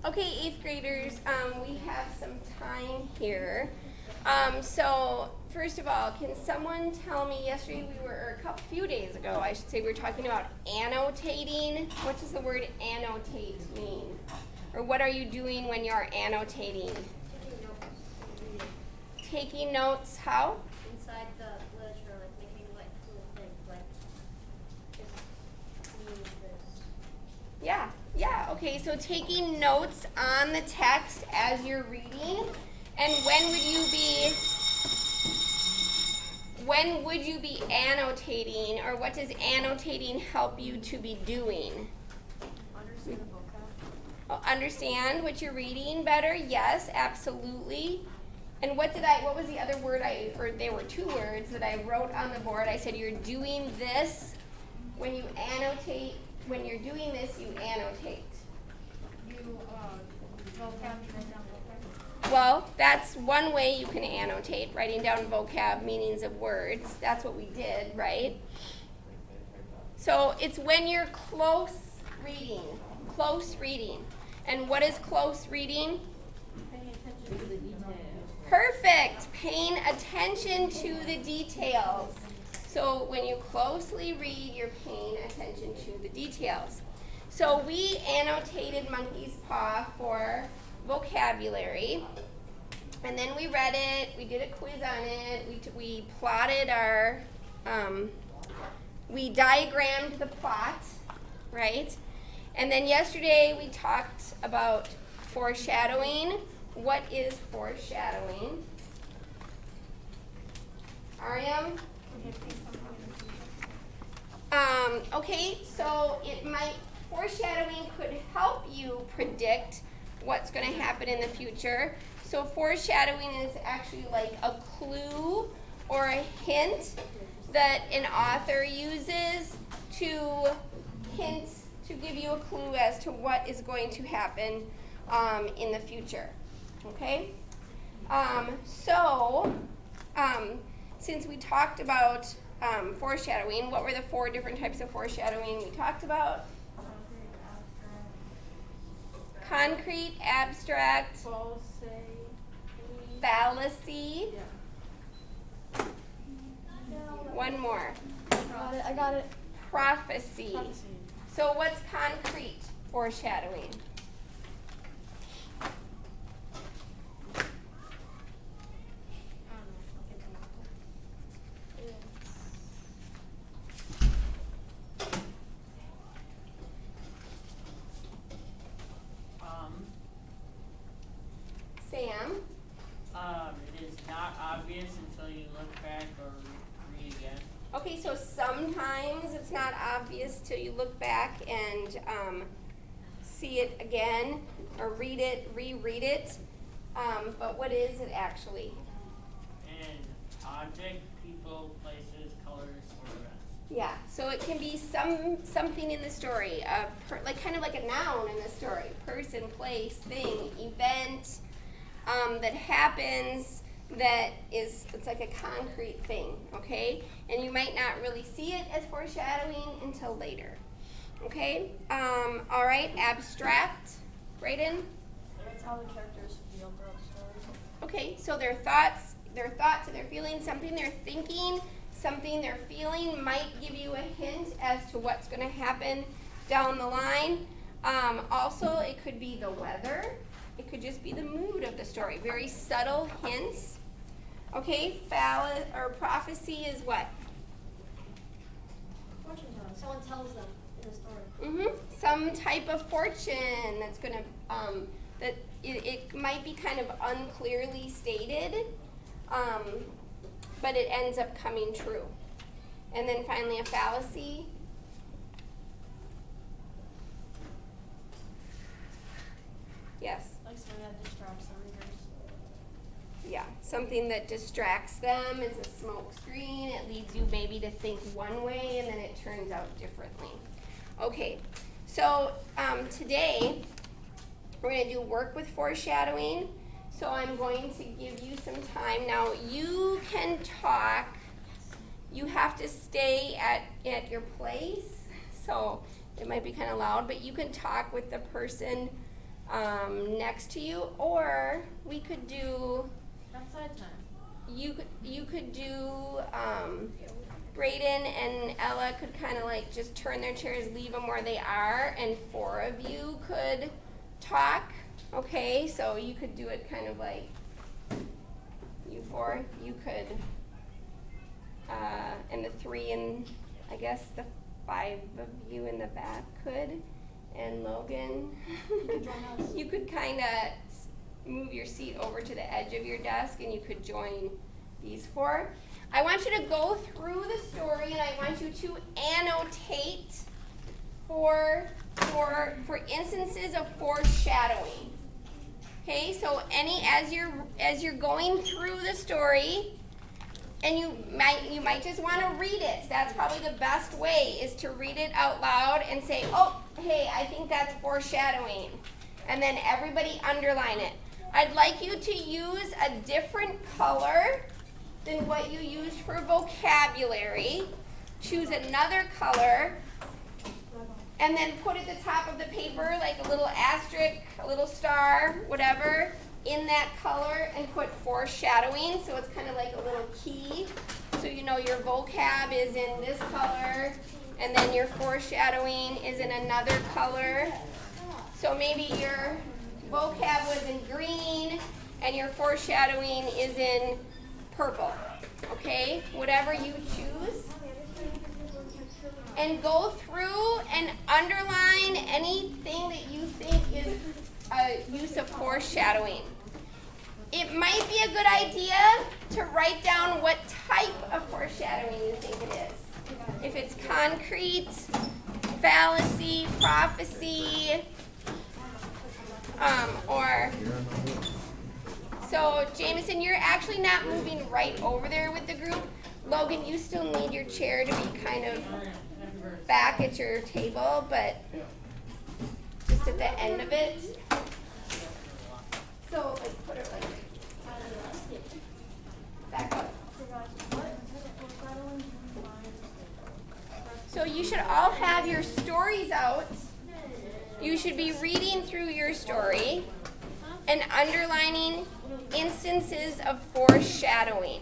Okay, 8th graders, we have some time here. So first of all, can someone tell me, yesterday or a few days ago, I should say, we were talking about annotating. What does the word annotate mean? Or what are you doing when you're annotating? Taking notes, how? Inside the literature, like making like cool things, like just seeing this. Yeah, okay, so taking notes on the text as you're reading. And when would you be annotating, or what does annotating help you to be doing? Understand the vocab. Oh, understand what you're reading better? Yes, absolutely. And what was the other word or there were two words that I wrote on the board. I said you're doing this. When you annotate, when you're doing this, you annotate. Vocab, write down vocab. Well, that's one way you can annotate, writing down vocab, meanings of words. That's what we did, right? So it's when you're close reading. And what is close reading? Paying attention to the details. Perfect. Paying attention to the details. So when you closely read, you're paying attention to the details. So we annotated monkey's paw for vocabulary, and then we read it, we did a quiz on it, we plotted we diagrammed the plot, right? And then yesterday we talked about foreshadowing. What is foreshadowing? Ariam? Okay, so foreshadowing could help you predict what's going to happen in the future. So foreshadowing is actually like a clue or a hint that an author uses to give you a clue as to what is going to happen in the future. Okay? Since we talked about foreshadowing, what were the 4 different types of foreshadowing we talked about? Concrete, abstract, fallacy. Yeah. One more. I got it. Prophecy. So what's concrete foreshadowing? Sam? It is not obvious until you look back or read again. Okay, so sometimes it's not obvious till you look back and see it again, or read it, reread it. But what is it actually? An object, people, places, colors, or events. Yeah, so it can be something in the story, kind of like a noun in the story: person, place, thing, event that happens. It's like a concrete thing, okay? And you might not really see it as foreshadowing until later, okay? All right, abstract, Brayden? That's how the characters feel throughout the story. Okay, so their thoughts and their feelings, something they're thinking, something they're feeling might give you a hint as to what's going to happen down the line. Also, it could be the weather. It could just be the mood of the story. Very subtle hints. Okay, prophecy is what? Fortune telling. Someone tells them in the story. Some type of fortune that's going to, that it might be kind of unclearly stated, but it ends up coming true. And then finally a fallacy. Yes? Like something that distracts the readers. Yeah, something that distracts them. It's a smoke screen. It leads you maybe to think one way and then it turns out differently. Okay, so today we're going to do work with foreshadowing. So I'm going to give you some time. Now you can talk. You have to stay at your place. So it might be kind of loud, but you can talk with the person next to you, or we could do, Outside time. you could do, Brayden and Ella could kind of like just turn their chairs, leave them where they are, and 4 of you could talk. Okay, so you could do it kind of like you 4. You could, and the 3 and I guess the 5 of you in the back could, and Logan, you could kind of move your seat over to the edge of your desk, and you could join these 4. I want you to go through the story, and I want you to annotate for instances of foreshadowing. Okay, so as you're going through the story, and you might just want to read it. That's probably the best way, is to read it out loud and say, oh, hey, I think that's foreshadowing. And then everybody underline it. I'd like you to use a different color than what you used for vocabulary. Choose another color, and then put at the top of the paper like a little asterisk, a little star, whatever, in that color, and put foreshadowing, so it's kind of like a little key. So you know your vocab is in this color, and then your foreshadowing is in another color. So maybe your vocab was in green, and your foreshadowing is in purple. Okay? Whatever you choose. And go through and underline anything that you think is a use of foreshadowing. It might be a good idea to write down what type of foreshadowing you think it is. If it's concrete, fallacy, prophecy, or... So, Jameson, you're actually not moving right over there with the group. Logan, you still need your chair to be kind of back at your table, but just at the end of it. So, like, put it like back up. So you should all have your stories out. You should be reading through your story and underlining instances of foreshadowing.